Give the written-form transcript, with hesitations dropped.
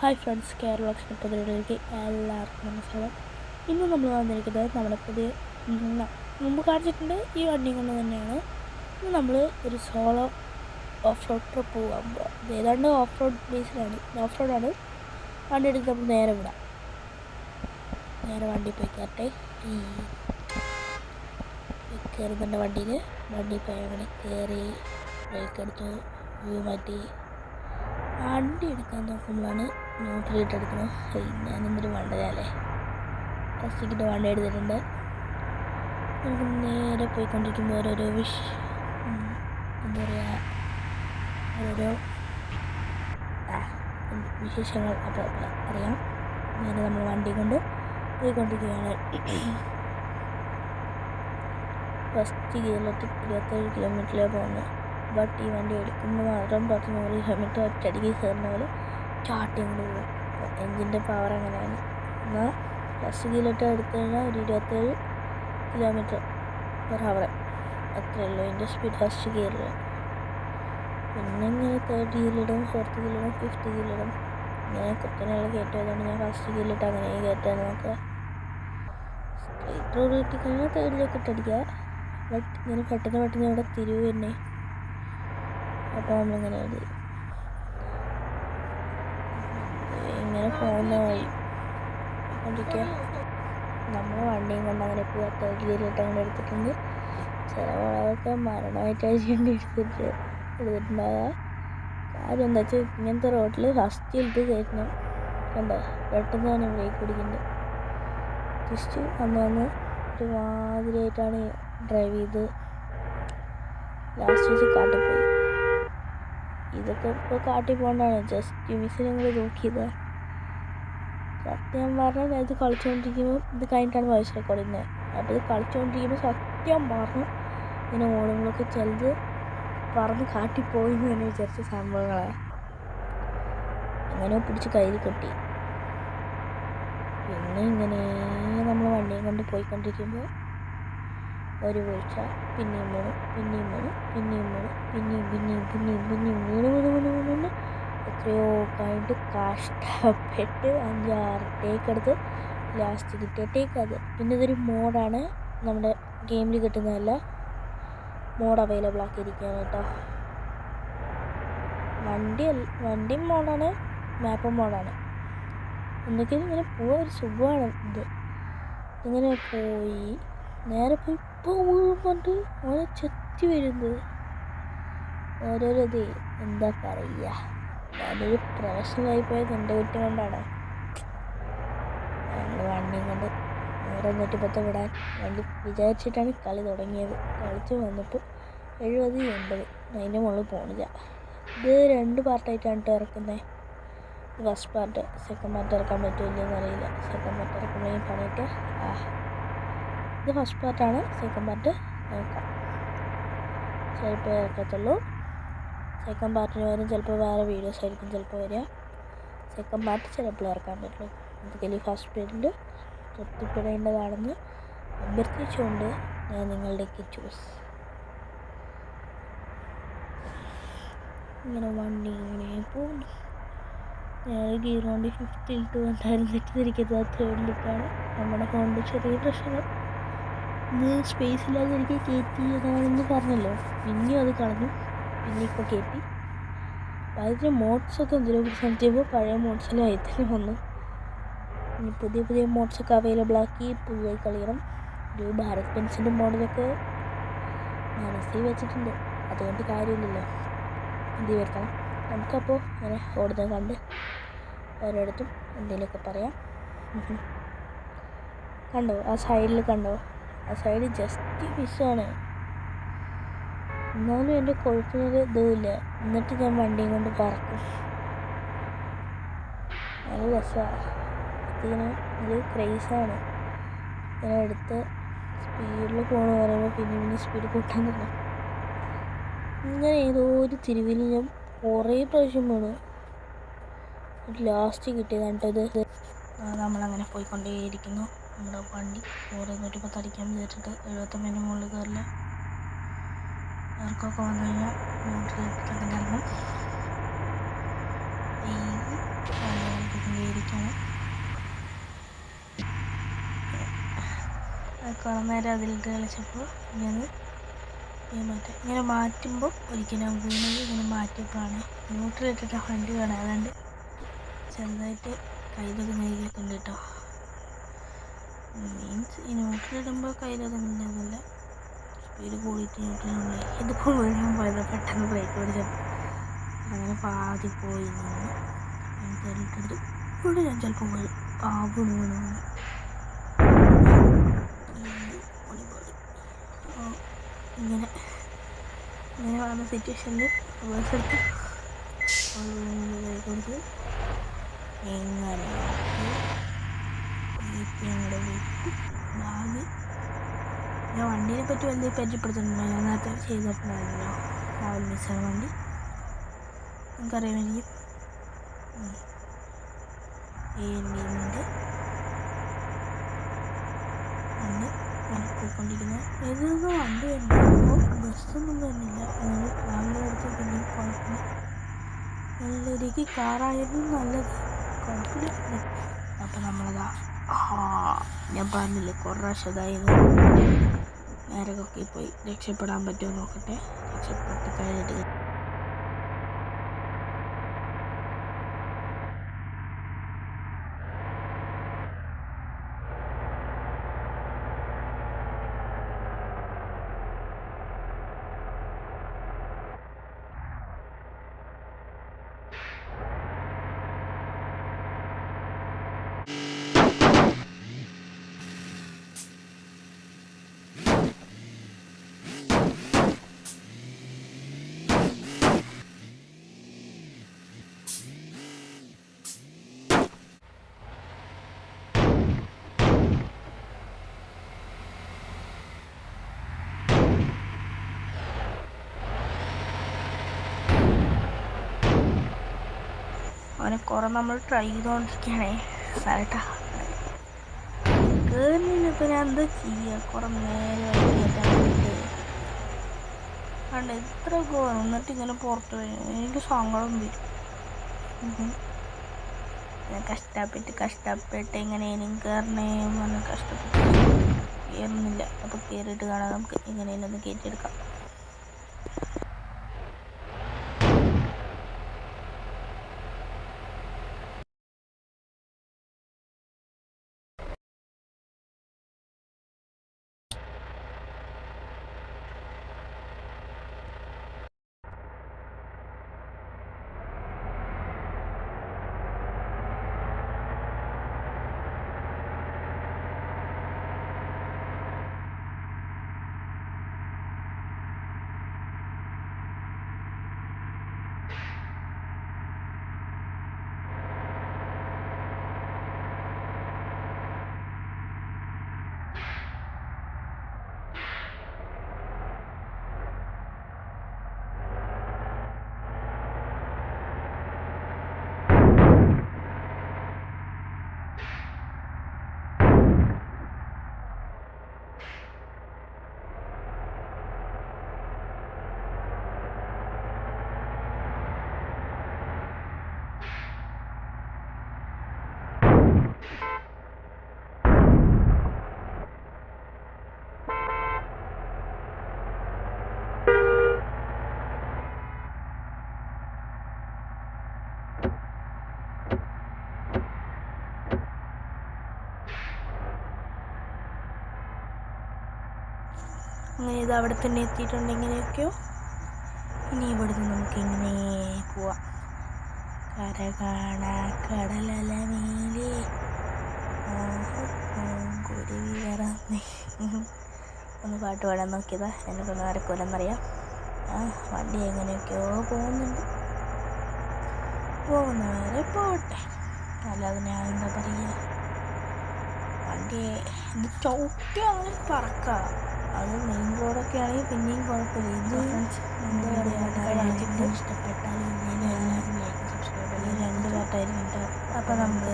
Hi friends, Kerala പദ്ധതികളിലേക്ക് എല്ലാവർക്കും നമസ്കാരം. ഇന്ന് നമ്മൾ വന്നിരിക്കുന്നത് നമ്മുടെ പുതിയ മുമ്പ് കാണിച്ചിട്ടുണ്ട് ഈ വണ്ടി കൊണ്ട് തന്നെയാണ്. ഇന്ന് നമ്മൾ ഒരു സോളോ ഓഫ് റോഡ് ട്രിപ്പ് പോകാൻ പോകാം. ഏതാണ്ട് ഓഫ് റോഡ് ബേസിലാണ്, ഓഫ് റോഡാണ്. വണ്ടി എടുത്ത് നമ്മൾ നേരെ വിടാം. നേരെ വണ്ടി പോയി കയറട്ടെ. കയറുന്നുണ്ട് വണ്ടി പോയി അങ്ങനെ കയറി ബ്രേക്ക് എടുത്തു, വ്യൂ മാറ്റി. വണ്ടി എടുക്കാൻ നോക്കുമ്പോഴാണ് ന്യൂട്രലിട്ട് എടുക്കണം. ഞാനെന്തൊരു വണ്ടല്ലേ. ഫസ്റ്റിക്കിട്ട് വണ്ടി എടുത്തിട്ടുണ്ട്. നമുക്ക് നേരെ പോയിക്കൊണ്ടിരിക്കുമ്പോൾ ഓരോരോ എന്താ പറയുക, ഓരോരോ വിശേഷങ്ങൾ അപ്പോൾ അറിയാം. നേരെ നമ്മൾ വണ്ടി കൊണ്ട് പോയിക്കൊണ്ടിരിക്കുകയാണ്. ഫസ്റ്റ് ഗിയറിലെത്തി 27 കിലോമീറ്ററിലേ പോകുന്നത്. ബട്ട് ഈ വണ്ടി എടുക്കുമ്പോൾ മാത്രം 100 കിലോമീറ്റർ ഒറ്റയടിക്ക് കയറുന്ന പോലെ സ്റ്റാർട്ടിങ് പോകും. എൻജിൻ്റെ പവർ അങ്ങനെയാണ്. എന്നാൽ ഫസ്റ്റ് ഗിയറിലിട്ട് എടുത്തു കഴിഞ്ഞാൽ ഒരു 27 km/h അത്രയേ ഉള്ളൂ എൻ്റെ സ്പീഡ് ഫസ്റ്റ് ഗിയറിൽ. പിന്നെ ഇങ്ങനെ 3rd ഗിയറിലിടും, 4th ഗിയറിലിടും, 5th ഗിയറിലിടും. ഇങ്ങനെ കുത്തനെയുള്ള കയറ്റമായതുകൊണ്ട് ഞാൻ ഫസ്റ്റ് ഗിയറിലിട്ട് അങ്ങനെ കയറ്റാൻ നോക്കുക. സ്ട്രൈറ്റ് റോഡ് കിട്ടിക്കഴിഞ്ഞാൽ 3rd ഇട്ടടിക്കുക. ബട്ട് ഇങ്ങനെ പെട്ടെന്ന് ഇവിടെ തിരിവ് തന്നെ. അപ്പോൾ നമ്മളിങ്ങനെ ഇങ്ങനെ പോകുന്ന വഴി കൊണ്ടിരിക്കുക. നമ്മൾ വണ്ടിയും കൊണ്ട് അങ്ങനെ പോവുക. 3rd ഗിയറിലിട്ട് അങ്ങനെ എടുത്തിട്ടുണ്ട്. ചില വളവൊക്കെ മരണമായിട്ടാണ് എടുത്തിട്ടുണ്ടാകുക. കാര്യം എന്താ വെച്ചാൽ ഇങ്ങനത്തെ റോഡിൽ ഫസ്റ്റിലിട്ട് കയറ്റണം. കണ്ടോ, പെട്ടെന്ന് തന്നെ ബ്രേക്ക് പിടിക്കുന്നുണ്ട്. ജസ്റ്റ് വന്ന് ഒരു മാതിരിയായിട്ടാണ് ഡ്രൈവ് ചെയ്ത് ലാസ്റ്റ് വെച്ച് കാട്ടിപ്പോയി. ഇതൊക്കെ ഇപ്പോൾ കാട്ടി പോകണ്ടാണ്. ജസ്റ്റ് മിസ്സിൽ നിങ്ങൾ നോക്കിയത്. സത്യം പറഞ്ഞാൽ ഇത് കളിച്ചുകൊണ്ടിരിക്കുമ്പോൾ ഇത് കഴിഞ്ഞിട്ടാണ് വോയിസ് റെക്കോർഡ് ചെയ്യുന്നത്. അപ്പോൾ ഇത് കളിച്ചുകൊണ്ടിരിക്കുമ്പോൾ സത്യം പറഞ്ഞു ഇങ്ങനെ ഓടുമ്പോഴൊക്കെ ചിലത് പറന്ന് കാട്ടിപ്പോയി എന്ന് തന്നെ വിചാരിച്ച സംഭവങ്ങളാണ്. അങ്ങനെ പിടിച്ച് കയ്യിൽ കെട്ടി. പിന്നെ ഇങ്ങനെ നമ്മൾ വണ്ടിയും കൊണ്ട് പോയിക്കൊണ്ടിരിക്കുമ്പോൾ ഒരു വീഴ്ച, പിന്നെയും വീണ് എത്രയോ കഴിഞ്ഞിട്ട് കഷ്ടപ്പെട്ട് 5-6 ടേക്ക് എടുത്ത് ലാസ്റ്റ് കിട്ടിയ ടേക്ക് അത്. പിന്നെ ഇതൊരു മോഡാണ്, നമ്മുടെ ഗെയിമിൽ കിട്ടുന്നതല്ല. മോഡ് അവൈലബിൾ ആക്കിയിരിക്കുകയാണ് കേട്ടോ. വണ്ടിയും മോഡാണ്, മാപ്പും മോഡാണ്. എന്തൊക്കെയാണ് ഇങ്ങനെ പോവാൻ ഒരു സുഖമാണ്. ഇങ്ങനെ പോയി നേരെ പോയി ഇപ്പോൾ വീഴുന്നുണ്ട്. ഓരോ ചെത്തി വരുന്നത് ഓരോരോ എന്താ പറയുക, ഞാനൊരു പ്രൊഫഷണലായി പോയത് എൻ്റെ കുറ്റം കൊണ്ടാണ്. ഞങ്ങൾ വണ്ടിയും കൊണ്ട് 110 വിടാൻ വേണ്ടി വിചാരിച്ചിട്ടാണ് കളി തുടങ്ങിയത്. കളിച്ച് വന്നപ്പോൾ 70-80 അതിൻ്റെ മുകളിൽ പോണില്ല. ഇത് 2 പാർട്ടായിട്ടാണ് കേട്ടോ ഇറക്കുന്നത്. ഫസ്റ്റ് പാർട്ട്, സെക്കൻഡ് പാർട്ട് ഇറക്കാൻ പറ്റില്ലെന്ന് അറിയില്ല. സെക്കൻഡ് പാർട്ട് ഇറക്കുമ്പോഴേക്കും പണിയിട്ട് ഇത് ഫസ്റ്റ് പാർട്ടാണ്. സെക്കൻഡ് പാർട്ട് നോക്കാം, ചിലപ്പോൾ ഇറക്കത്തുള്ളൂ. സെക്കൻഡ് പാർട്ടിന് വരും, ചിലപ്പോൾ വേറെ വീഡിയോസ് ആയിരിക്കും ചിലപ്പോൾ വരിക. സെക്കൻഡ് പാർട്ട് ചിലപ്പോൾ ഇറക്കാൻ പറ്റുള്ളൂ. അതുപോലെ ഫസ്റ്റ് പാർട്ടിൽ തൃപ്തിപ്പെടേണ്ടതാണെന്ന് അഭ്യർത്ഥിച്ചുകൊണ്ട് ഞാൻ നിങ്ങളുടെയൊക്കെ ചൂസ്. ഇങ്ങനെ വണ്ടി ഇങ്ങനെ പോകുന്നു. ഞാൻ ഗിയർ കൊണ്ട് 5th ഉണ്ടായിരുന്നു, തെറ്റിദ്ധരിക്കുന്നത് 3rd നമ്മുടെ ഫോണിൻ്റെ ചെറിയ പ്രശ്നം. ഇത് സ്പേസ് ഇല്ലാതെ എനിക്ക് കയറ്റിയതാണെന്ന് പറഞ്ഞല്ലോ. പിന്നെയും അത് കളഞ്ഞു, പിന്നെ ഇപ്പോൾ കയറ്റി. അപ്പോൾ അതിൻ്റെ മോഡ്സൊക്കെ എന്തെങ്കിലും പ്രശ്നത്തിയപ്പോൾ പഴയ മോഡ്സിലും ആയി തന്നെ വന്നു. ഇനി പുതിയ മോഡ്സൊക്കെ അവൈലബിൾ ആക്കി പുതിയ കളിക്കണം. ഒരു ഭാരത് ബെൻസിൻ്റെ മോഡലൊക്കെ മനസ്സിൽ വെച്ചിട്ടുണ്ട്. അതുകൊണ്ട് കാര്യമില്ലല്ലോ, ഇത് വരുത്തണം. നമുക്കപ്പോൾ അങ്ങനെ ഓടുന്നത് കണ്ട് ഓരോരുത്തും എന്തെങ്കിലുമൊക്കെ പറയാം. കണ്ടോ ആ സൈഡിൽ, കണ്ടോ ആ സൈഡ് ജസ്റ്റ് മിസ്സാണ്. എന്നാലും എൻ്റെ കുഴപ്പമൊരു ഇതുമില്ല. എന്നിട്ട് ഞാൻ വണ്ടിയും കൊണ്ട് പറക്കും. നല്ല രസമാണ്. ഇതിന് ഒരു ക്രേസാണ്. ഇങ്ങനെ എടുത്ത് സ്പീഡിൽ പോകണമെന്ന് പറയുമ്പോൾ പിന്നെ സ്പീഡ് കൂട്ടാൻ തന്നെ. ഇങ്ങനെ ഏതോ ഒരു തിരിവിൽ ഞാൻ കുറേ പ്രാവശ്യം വീണു. ലാസ്റ്റ് കിട്ടിയതാണ് കേട്ടോ ഇത്. നമ്മളങ്ങനെ പോയിക്കൊണ്ടേയിരിക്കുന്നു. നമ്മുടെ വണ്ടി 110 അടിക്കാൻ വിചാരിച്ചിട്ട് 79 മുകളിൽ കയറില്ല. ഇറക്കമൊക്കെ വന്നു കഴിഞ്ഞാൽ 120 ഇറങ്ങും. കുറേ നേരം അതിലിട്ട് കളിച്ചപ്പോൾ ഇങ്ങനെ ഇങ്ങനെ മാറ്റുമ്പോൾ ഒരിക്കലും വീണത് ഇങ്ങനെ മാറ്റിയപ്പോഴാണ് ന്യൂട്രലിട്ടിട്ട് വണ്ടി കാണാതാണ്ട് ചെറുതായിട്ട് കയ്യിലൊതുങ്ങിയൊക്കെ ഉണ്ട് കേട്ടോ. മീൻസ് ഈ ന്യൂട്രലിടുമ്പോൾ കയ്യിലൊതുങ്ങില്ല, സ്പീഡ് കൂടിയിട്ട് ന്യൂട്രലിടുമ്പോൾ ഇതിപ്പോൾ വീഴാൻ പോയത് പെട്ടെന്ന് ബ്രേക്ക് പിടിച്ചപ്പോൾ അങ്ങനെ പാതി പോയി നിന്ന് കയറിയിട്ടുണ്ട്. ഇവിടെ ഞാൻ ചിലപ്പോൾ വീഴും, പാമ്പ് വീണ് ഇങ്ങനെ ഇങ്ങനെ വന്ന സിറ്റുവേഷനിൽ റിവേഴ്സ് എടുത്ത് കൊടുത്ത് എങ്ങനെ ഞങ്ങളുടെ വീട്ടിൽ ഭാഗ്യം. ഞാൻ വണ്ടീനെ പറ്റി വലിയ പരിചയപ്പെടുത്തുന്നുണ്ടോ, ഞാൻ നേരത്തെ ചെയ്തിട്ടുണ്ടായിരുന്നല്ലോ രാവിലെ മിസ്സാണ് വണ്ടി, നിങ്ങൾക്കറിയാമെങ്കിൽ എൻ്റെ വണ്ടി പോയിക്കൊണ്ടിരിക്കുന്നത് ഏതൊക്കെ വണ്ടി വരുമ്പോൾ ബസ്സൊന്നും വരുന്നില്ല. അങ്ങനെ ട്രാവലർ എടുത്ത് പിന്നെ കുഴപ്പമില്ല, നല്ല രീതിക്ക് കാറായിരുന്നു നല്ലത്, കുഴപ്പമില്ല. അപ്പം നമ്മളതാ ഞാൻ പറഞ്ഞില്ലേ കുറേ പ്രാവശ്യം അതായത് നേരൊക്കെ പോയി രക്ഷപ്പെടാൻ പറ്റുമോ നോക്കട്ടെ. രക്ഷപ്പെട്ട് കഴിഞ്ഞിട്ട് അവനെ കുറേ നമ്മൾ ട്രൈ ചെയ്തുകൊണ്ടിരിക്കുകയാണേ കേട്ടാ. കേറുന്നിപ്പോൾ ഞാൻ എന്താ ചെയ്യുക, കുറേ നേരമായിട്ട് കണ്ട് എത്ര എന്നിട്ട് ഇങ്ങനെ പുറത്ത് വരും, എനിക്ക് സങ്കടം വരും. ഞാൻ കഷ്ടപ്പെട്ട് എങ്ങനെയും കയറണേ പറഞ്ഞ് കഷ്ടപ്പെട്ട് കയറുന്നില്ല. അപ്പോൾ കയറിയിട്ട് കാണാം, നമുക്ക് എങ്ങനെയും ഒന്ന് കയറ്റിയെടുക്കാം. അങ്ങനെ ഇത് അവിടെ തന്നെ എത്തിയിട്ടുണ്ട്. എങ്ങനെയൊക്കെയോ ഇനി ഇവിടുന്ന് നമുക്ക് ഇങ്ങനെ പോവാം. കര കാണാ കടലല മേലെ കുരുവി പറന്നേ. ഒന്ന് പാട്ട് പാടാൻ നോക്കിയതാ, എനിക്കൊന്നും നടക്കൂലെന്നറിയാം. വണ്ടി എങ്ങനെയൊക്കെയോ പോകുന്നവരെ പോട്ടെ, അല്ലാതെ ഞാൻ എന്താ പറയുക. വണ്ടിയെ ഇത് ചവിട്ടിയാണെങ്കിൽ പറക്കാം, അത് മെയിൻ റോഡൊക്കെ ആണെങ്കിൽ പിന്നെയും കുഴപ്പമില്ല. ഇത് എന്താ പറയുക, ഇഷ്ടപ്പെട്ടാലും എല്ലാവരും ലൈക്ക് സബ്സ്ക്രൈബ് 2 പാർട്ടായിരുന്നു കേട്ടോ. അപ്പോൾ നമുക്ക്